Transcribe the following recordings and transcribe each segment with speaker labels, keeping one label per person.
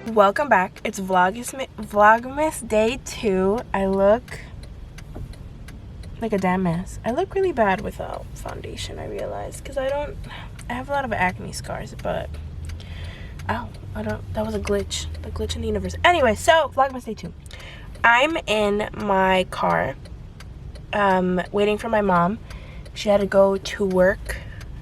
Speaker 1: Welcome back. It's Vlogmas Day 2. I look like a damn mess. I look really bad without foundation, I realized, because I have a lot of acne scars, but that was a glitch. The glitch in the universe. Anyway, so Vlogmas Day 2. I'm in my car waiting for my mom. She had to go to work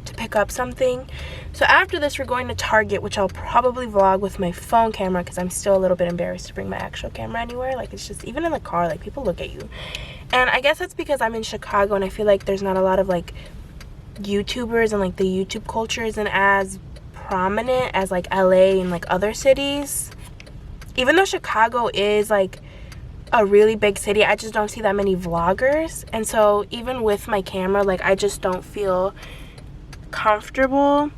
Speaker 1: to pick up something. So after this, we're going to Target, which I'll probably vlog with my phone camera because I'm still a little bit embarrassed to bring my actual camera anywhere. Like, it's just, even in the car, like, people look at you. And I guess that's because I'm in Chicago and I feel like there's not a lot of, like, YouTubers, and, like, the YouTube culture isn't as prominent as, like, LA and, like, other cities. Even though Chicago is, like, a really big city, I just don't see that many vloggers. And so even with my camera, like, I just don't feel comfortable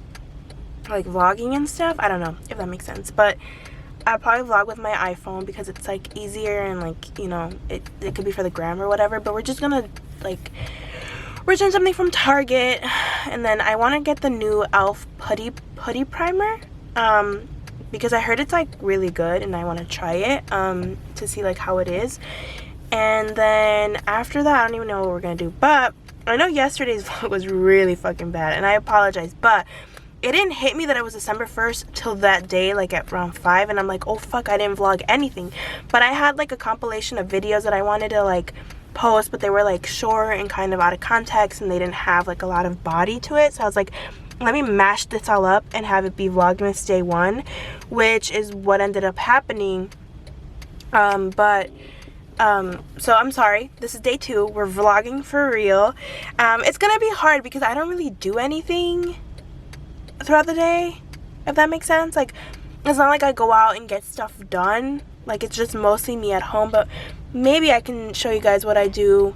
Speaker 1: like vlogging and stuff. I don't know if that makes sense, but I'll probably vlog with my iPhone because it's like easier and, like, you know, it could be for the gram or whatever. But we're just gonna like return something from Target, and then I want to get the new elf putty primer because I heard it's like really good and I want to try it to see like how it is. And then after that, I don't even know what we're gonna do, but I know yesterday's vlog was really fucking bad and I apologize, but it didn't hit me that it was December 1st till that day, like at around 5, and I'm like, oh fuck, I didn't vlog anything. But I had like a compilation of videos that I wanted to like post, but they were like short and kind of out of context and they didn't have like a lot of body to it. So I was like, let me mash this all up and have it be Vlogmas Day 1, which is what ended up happening. So I'm sorry, this is day 2. We're vlogging for real. It's gonna be hard because I don't really do anything throughout the day, if that makes sense. Like, it's not like I go out and get stuff done. Like, it's just mostly me at home. But maybe I can show you guys what I do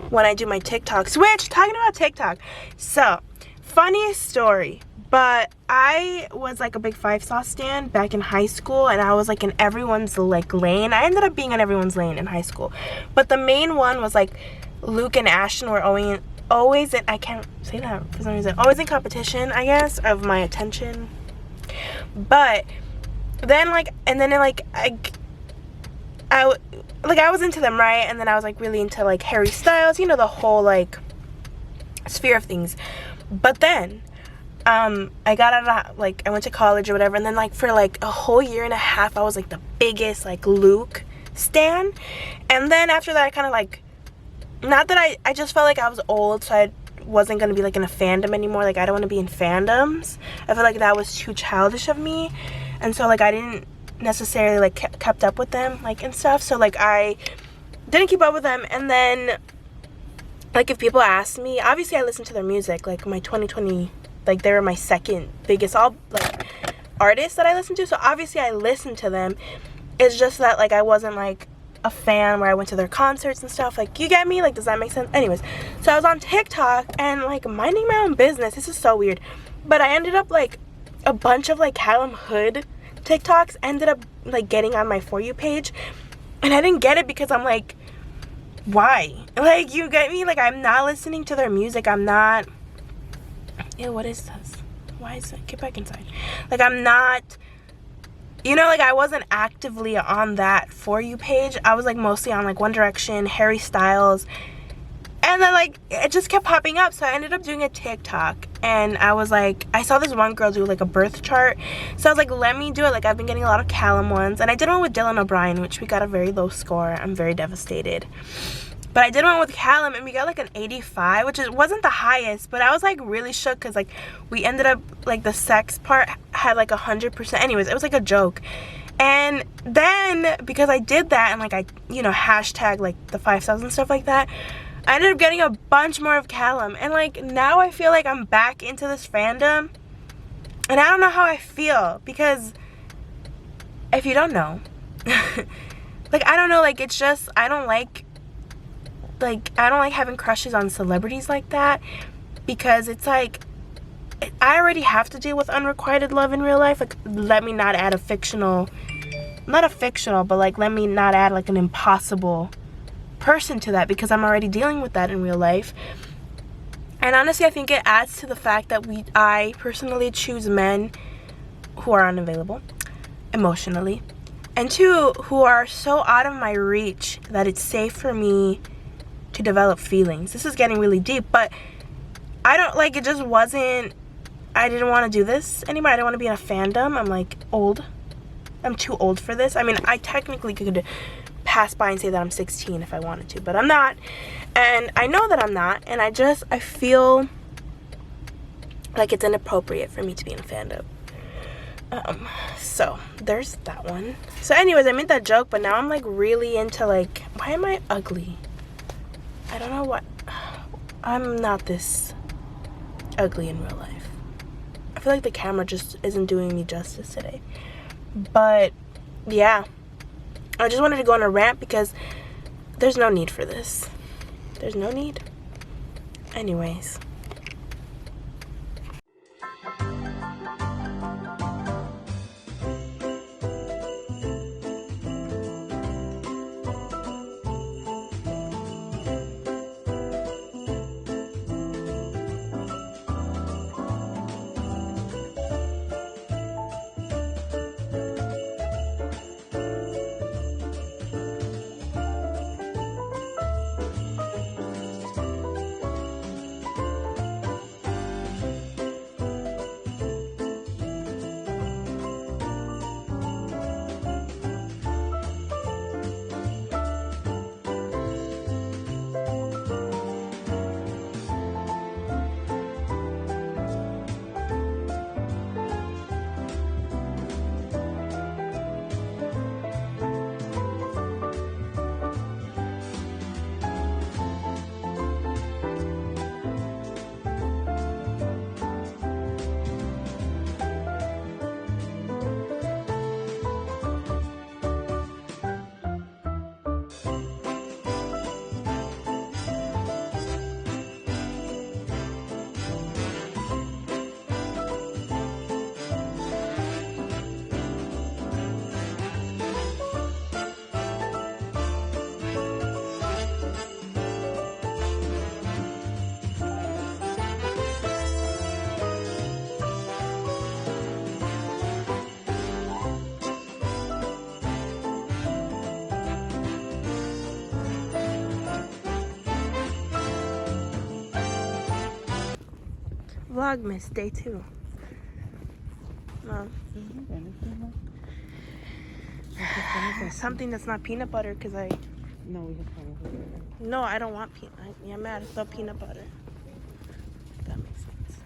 Speaker 1: when I do my TikToks. Which, talking about TikTok, so funniest story, but I was like a big 5 Sauce stan back in high school, and I was like in everyone's like lane. I ended up being in everyone's lane in high school, but the main one was like Luke and Ashton were always in, I can't say that for some reason, always in competition, I guess, of my attention. But then like, and then like I was into them, right? And then I was like really into like Harry Styles, you know, the whole like sphere of things. But then I got out of, like, I went to college or whatever, and then like for like a whole year and a half I was like the biggest like Luke stan. And then after that I kind of like, not that I just felt like I was old, so I wasn't going to be like in a fandom anymore. Like, I don't want to be in fandoms. I feel like that was too childish of me, and so like I didn't necessarily like kept up with them like and stuff. So like I didn't keep up with them. And then like if people ask me, obviously I listen to their music. Like my 2020, like they were my second biggest like artists that I listened to, so obviously I listened to them. It's just that like I wasn't like a fan where I went to their concerts and stuff. Like, you get me? Like, does that make sense? Anyways, so I was on TikTok and like minding my own business. This is so weird, but I ended up like a bunch of like Callum Hood TikToks ended up like getting on my For You page, and I didn't get it because I'm like, why? Like, you get me? Like, I'm not listening to their music. I'm not, ew, what is this? Why is it? Get back inside. Like, I'm not, you know, like I wasn't actively on that For You page. I was like mostly on like One Direction, Harry Styles, and then like it just kept popping up. So I ended up doing a TikTok, and I was like, I saw this one girl do like a birth chart, so I was like, let me do it. Like, I've been getting a lot of Callum ones, and I did one with Dylan O'Brien, which we got a very low score. I'm very devastated. But I did one with Callum and we got like an 85, which wasn't the highest, but I was like really shook because like we ended up like the sex part had like 100%. Anyways, it was like a joke. And then because I did that and like I, you know, hashtag like the 5 Sauce and stuff like that, I ended up getting a bunch more of Callum. And like now I feel like I'm back into this fandom, and I don't know how I feel, because if you don't know, like I don't know, like it's just I don't like having crushes on celebrities like that, because it's like I already have to deal with unrequited love in real life. Like, let me not add but like let me not add like an impossible person to that, because I'm already dealing with that in real life. And honestly, I think it adds to the fact that I personally choose men who are unavailable. emotionally, and 2, who are so out of my reach that it's safe for me to develop feelings. This is getting really deep, but I don't like, it just wasn't, I didn't want to do this anymore. I didn't want to be in a fandom. I'm like old. I'm too old for this. I mean, I technically could pass by and say that I'm 16 if I wanted to, but I'm not. And I know that I'm not, and I feel like it's inappropriate for me to be in a fandom. So there's that one. So anyways, I made that joke, but now I'm like really into like, why am I ugly? I don't know what, I'm not this ugly in real life. I feel like the camera just isn't doing me justice today. But yeah, I just wanted to go on a rant because there's no need for this. There's no need. Anyways. Vlogmas day 2. Something that's not peanut butter because I.
Speaker 2: No, we have pineapple.
Speaker 1: No, I don't want peanut. Yeah, I'm mad. It's not peanut butter. That makes sense.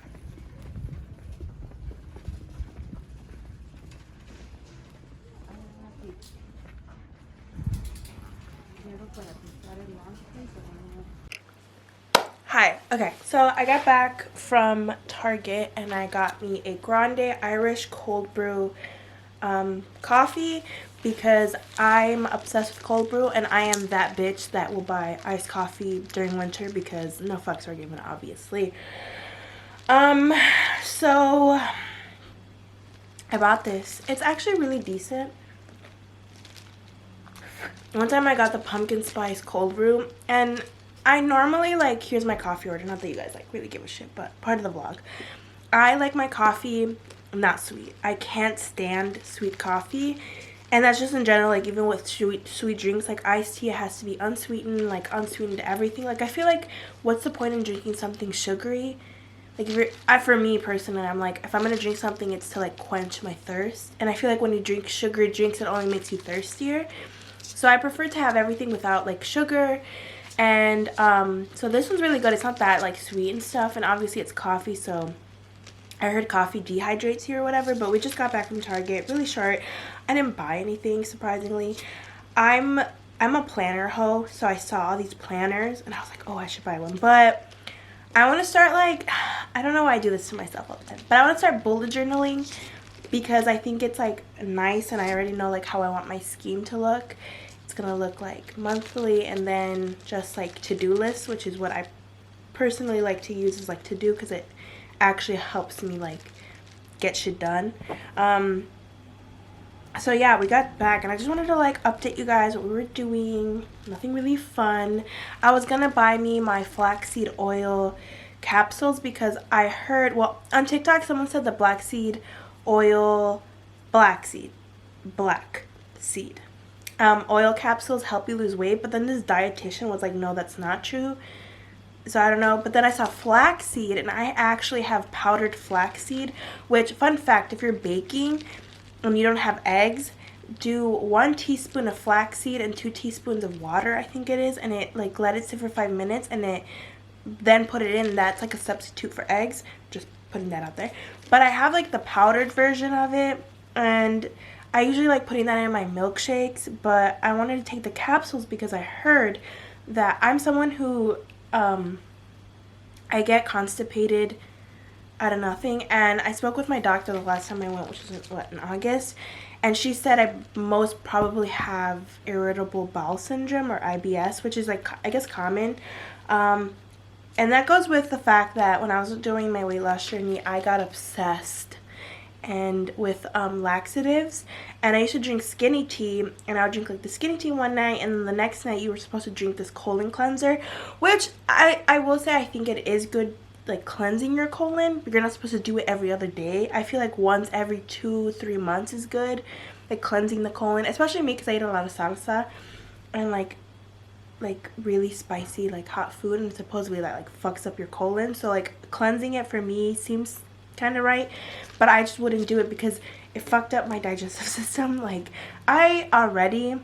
Speaker 1: Hi. Okay, so I got back from Target and I got me a grande Irish cold brew coffee because I'm obsessed with cold brew and I am that bitch that will buy iced coffee during winter because no fucks are given, obviously. So I bought this. It's actually really decent. One time I got the pumpkin spice cold brew, and I normally like, here's my coffee order, not that you guys like really give a shit, but part of the vlog. I like my coffee not sweet. I can't stand sweet coffee, and that's just in general, like even with sweet drinks like iced tea, it has to be unsweetened, like unsweetened everything. Like I feel like what's the point in drinking something sugary? Like if you're, for me personally, I'm like, if I'm gonna drink something, it's to like quench my thirst, and I feel like when you drink sugary drinks, it only makes you thirstier. So I prefer to have everything without like sugar. And so this one's really good. It's not that like sweet and stuff, and obviously it's coffee, so I heard coffee dehydrates you or whatever. But we just got back from Target, really short. I didn't buy anything, surprisingly. I'm a planner hoe, so I saw all these planners and I was like, oh, I should buy one. But I want to start like, I don't know why I do this to myself all the time, but I want to start bullet journaling because I think it's like nice, and I already know like how I want my scheme to look. It's gonna look like monthly, and then just like to-do lists, which is what I personally like to use as like to-do because it actually helps me like get shit done. So yeah, we got back and I just wanted to like update you guys what we were doing. Nothing really fun. I was gonna buy me my flaxseed oil capsules because I heard, well, on TikTok someone said the black seed oil, black seed black seed. Oil capsules help you lose weight, but then this dietitian was like, no, that's not true. So I don't know. But then I saw flaxseed, and I actually have powdered flaxseed, which, fun fact, if you're baking and you don't have eggs, do 1 teaspoon of flaxseed and 2 teaspoons of water, I think it is, and it like let it sit for 5 minutes, and it then put it in. That's like a substitute for eggs. Just putting that out there. But I have like the powdered version of it, and I usually like putting that in my milkshakes, but I wanted to take the capsules because I heard that I'm someone who I get constipated out of nothing, and I spoke with my doctor the last time I went, which was in August, and she said I most probably have irritable bowel syndrome, or IBS, which is like, I guess, common. And that goes with the fact that when I was doing my weight loss journey, I got obsessed and with laxatives, and I used to drink skinny tea, and I would drink like the skinny tea one night, and then the next night you were supposed to drink this colon cleanser, which I will say I think it is good, like cleansing your colon, but you're not supposed to do it every other day. I feel like once every 2-3 months is good, like cleansing the colon, especially me because I eat a lot of salsa and like really spicy like hot food, and supposedly that like fucks up your colon, so like cleansing it for me seems kind of right, but I just wouldn't do it because it fucked up my digestive system. Like, I already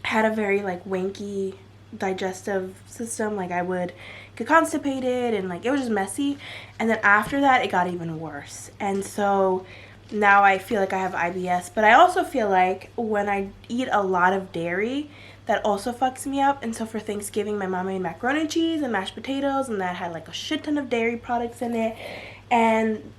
Speaker 1: had a very like wanky digestive system. Like, I would get constipated, and like it was just messy, and then after that it got even worse, and so now I feel like I have IBS. But I also feel like when I eat a lot of dairy, that also fucks me up. And so for Thanksgiving, my mom made macaroni and cheese and mashed potatoes, and that had like a shit ton of dairy products in it. And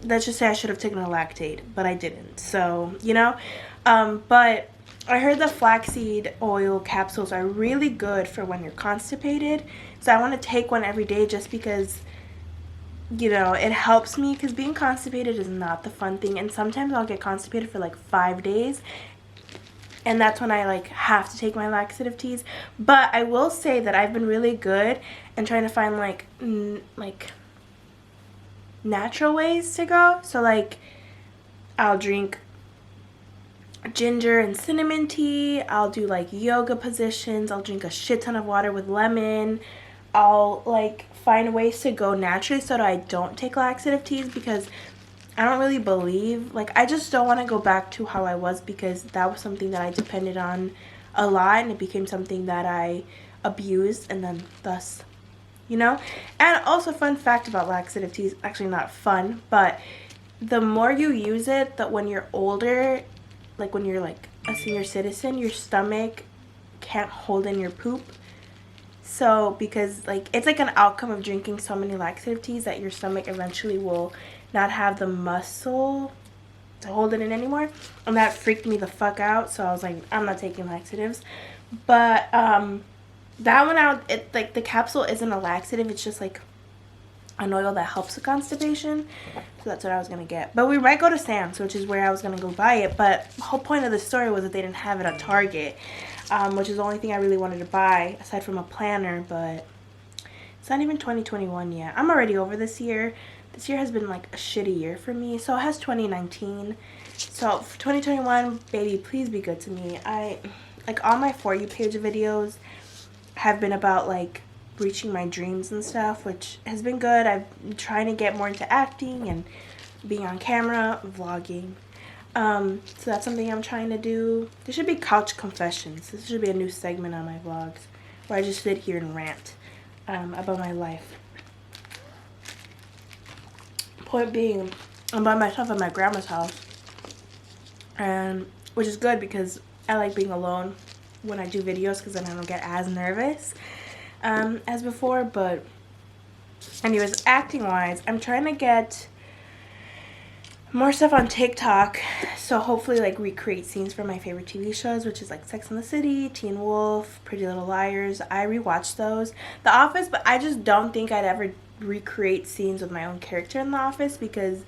Speaker 1: let's just say I should have taken a lactate, but I didn't. So, you know, but I heard the flaxseed oil capsules are really good for when you're constipated. So I want to take one every day just because, you know, it helps me, because being constipated is not the fun thing. And sometimes I'll get constipated for like 5 days, and that's when I like have to take my laxative teas. But I will say that I've been really good in trying to find like natural ways to go. So like I'll drink ginger and cinnamon tea, I'll do like yoga positions, I'll drink a shit ton of water with lemon, I'll like find ways to go naturally so that I don't take laxative teas, because I don't really believe, like, I just don't want to go back to how I was, because that was something that I depended on a lot, and it became something that I abused, and then thus, you know. And also, fun fact about laxative teas, actually not fun, but the more you use it, that when you're older, like when you're like a senior citizen, your stomach can't hold in your poop. So because like it's like an outcome of drinking so many laxative teas that your stomach eventually will not have the muscle to hold it in anymore, and that freaked me the fuck out. So I was like, I'm not taking laxatives. But that one out, it like the capsule isn't a laxative, it's just like an oil that helps with constipation. So that's what I was gonna get. But we might go to Sam's, which is where I was gonna go buy it, but the whole point of the story was that they didn't have it at Target, which is the only thing I really wanted to buy aside from a planner. But it's not even 2021 yet. I'm already over this year. This year has been like a shitty year for me. So has 2019. So for 2021, baby, please be good to me. I like all my For You page videos have been about like reaching my dreams and stuff, which has been good. I'm trying to get more into acting and being on camera, vlogging. So that's something I'm trying to do. There should be couch confessions. This should be a new segment on my vlogs where I just sit here and rant about my life. Point being, I'm by myself at my grandma's house, and which is good because I like being alone when I do videos, because then I don't get as nervous as before. But anyways, acting wise, I'm trying to get more stuff on TikTok, so hopefully like recreate scenes from my favorite TV shows, which is like Sex and the City, Teen Wolf, Pretty Little Liars. I rewatched those, The Office, but I just don't think I'd ever recreate scenes with my own character in The Office, because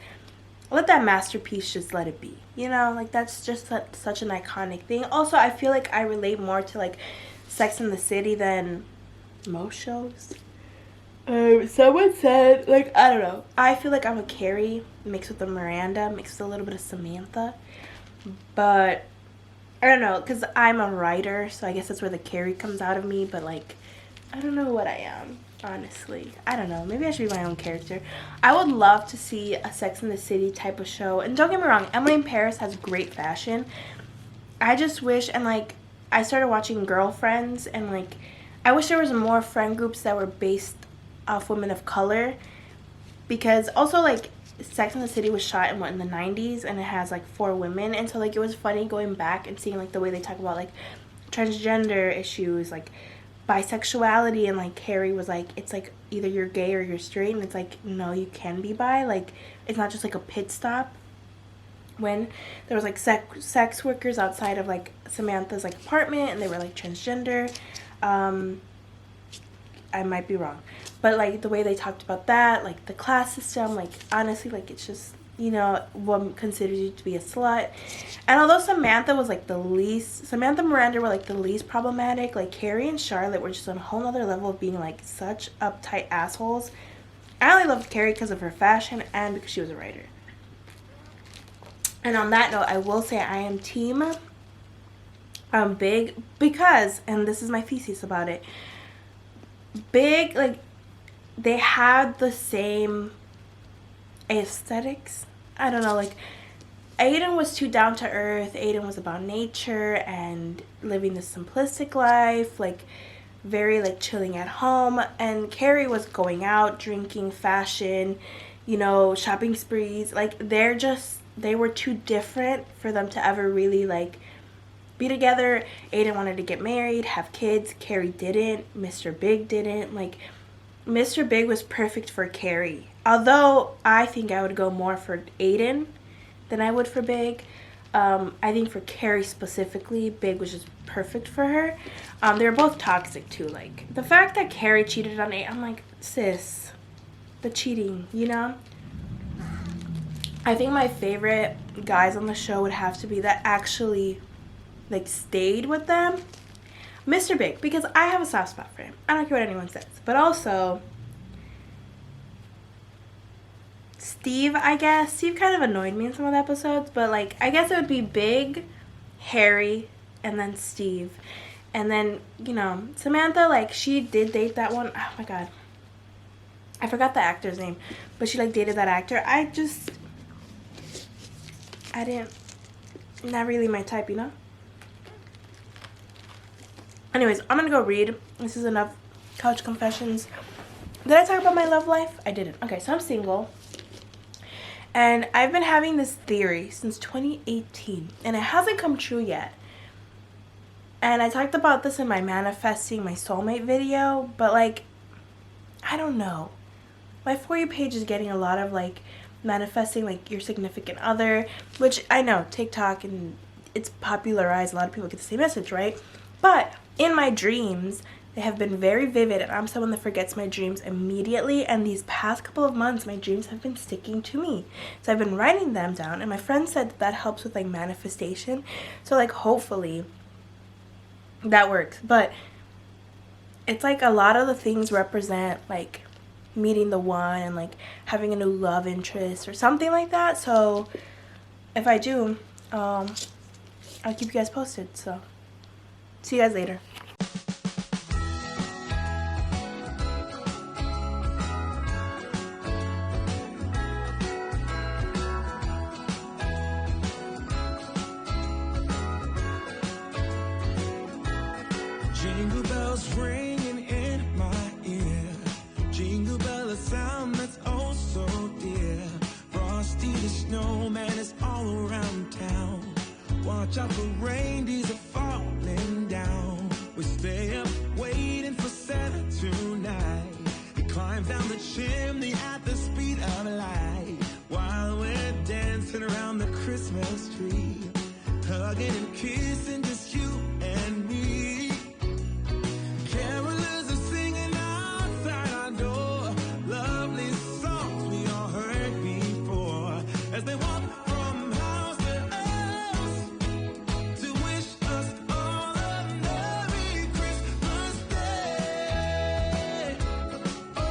Speaker 1: let that masterpiece just let it be, you know, like that's just such an iconic thing. Also, I feel like I relate more to like Sex and the City than most shows. Someone said, like, I don't know, I feel like I'm a Carrie mixed with a Miranda, mixed with a little bit of Samantha. But I don't know, because I'm a writer, so I guess that's where the Carrie comes out of me. But like, I don't know what I am, honestly. I don't know. Maybe I should be my own character. I would love to see a Sex and the City type of show. And don't get me wrong, Emily in Paris has great fashion. I just wish, and like, I started watching Girlfriends, and like, I wish there was more friend groups that were based off women of color. Because also, like, Sex and the City was shot in the 90s, and it has like 4 women, and so like it was funny going back and seeing like the way they talk about like transgender issues, like bisexuality, and like Carrie was like, it's like either you're gay or you're straight, and it's like, no, you can be bi, like it's not just like a pit stop. When there was like sex workers outside of like Samantha's like apartment, and they were like transgender. I might be wrong, but like the way they talked about that, like the class system, like honestly, like it's just, you know, what considers you to be a slut. And although Samantha and Miranda were like the least problematic, like Carrie and Charlotte were just on a whole nother level of being like such uptight assholes. I only loved Carrie because of her fashion and because she was a writer. And on that note, I will say I am team Big, because, and this is my thesis about it, Big, like, they had the same aesthetics. I don't know, like, Aiden was too down to earth. Aiden was about nature and living the simplistic life, like, very, like, chilling at home. And Carrie was going out, drinking, fashion, you know, shopping sprees. Like, they were too different for them to ever really, like, be together. Aiden wanted to get married, have kids. Carrie didn't. Mr. Big didn't. Like, Mr. Big was perfect for Carrie. Although I think I would go more for Aiden than I would for Big. I think for Carrie specifically, Big was just perfect for her. They were both toxic too. Like, the fact that Carrie cheated on Aiden, I'm like, sis, the cheating, you know? I think my favorite guys on the show would have to be that actually like stayed with them. Mr. Big, because I have a soft spot for him. I don't care what anyone says. But also Steve, I guess. Steve kind of annoyed me in some of the episodes, but like I guess it would be Big, Harry, and then Steve. And then, you know, Samantha, like, she did date that one. Oh my god, I forgot the actor's name, but she like dated that actor. Not really my type, you know? Anyways, I'm gonna go read. This is enough couch confessions. Did I talk about my love life? I didn't. Okay, so I'm single. And I've been having this theory since 2018. And it hasn't come true yet. And I talked about this in my manifesting my soulmate video. But like, I don't know. My For You page is getting a lot of like manifesting like your significant other. Which I know, TikTok, and it's popularized. A lot of people get the same message, right? But in my dreams, they have been very vivid, and I'm someone that forgets my dreams immediately, and these past couple of months, my dreams have been sticking to me. So I've been writing them down, and my friend said that helps with, like, manifestation. So, like, hopefully that works. But it's, like, a lot of the things represent, like, meeting the one and, like, having a new love interest or something like that. So if I do, I'll keep you guys posted, so... See you guys later.
Speaker 3: Jingle bells ringing in my ear. Jingle bell, a sound that's oh so dear. Frosty the snowman is all around town. Watch out for reindeers are falling down. We stay up waiting for Santa tonight. He climbs down the chimney at the speed of light, while we're dancing around the Christmas tree, hugging and kissing, just you and me. Carolers are singing outside our door, lovely songs we all heard before, as they walk from house to house to wish us all a Merry Christmas Day. Oh,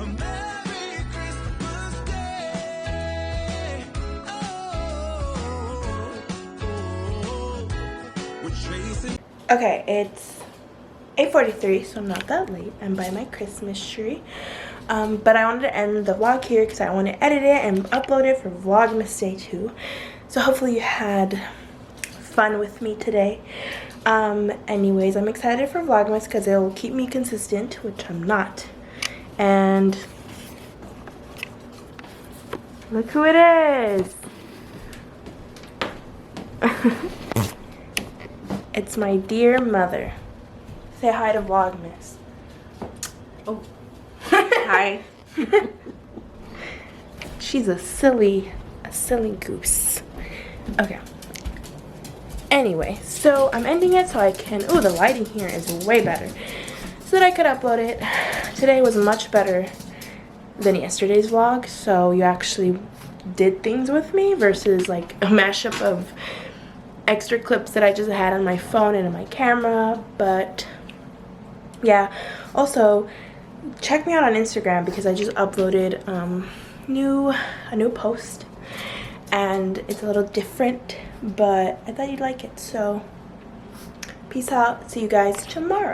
Speaker 3: a Merry Christmas Day. Oh.
Speaker 1: Okay, it's 8:43, so I'm not that late. I'm by my Christmas tree. But I wanted to end the vlog here because I want to edit it and upload it for Vlogmas Day 2. So hopefully you had fun with me today. Anyways, I'm excited for Vlogmas because it will keep me consistent, which I'm not. And look who it is. It's my dear mother. Say hi to Vlogmas.
Speaker 2: Oh, hi.
Speaker 1: She's a silly goose. Okay. Anyway, so I'm ending it so I can, oh, the lighting here is way better. So that I could upload it. Today was much better than yesterday's vlog, so you actually did things with me versus like a mashup of extra clips that I just had on my phone and on my camera. But yeah, also check me out on Instagram because I just uploaded a new post and it's a little different, but I thought you'd like it. So peace out, see you guys tomorrow.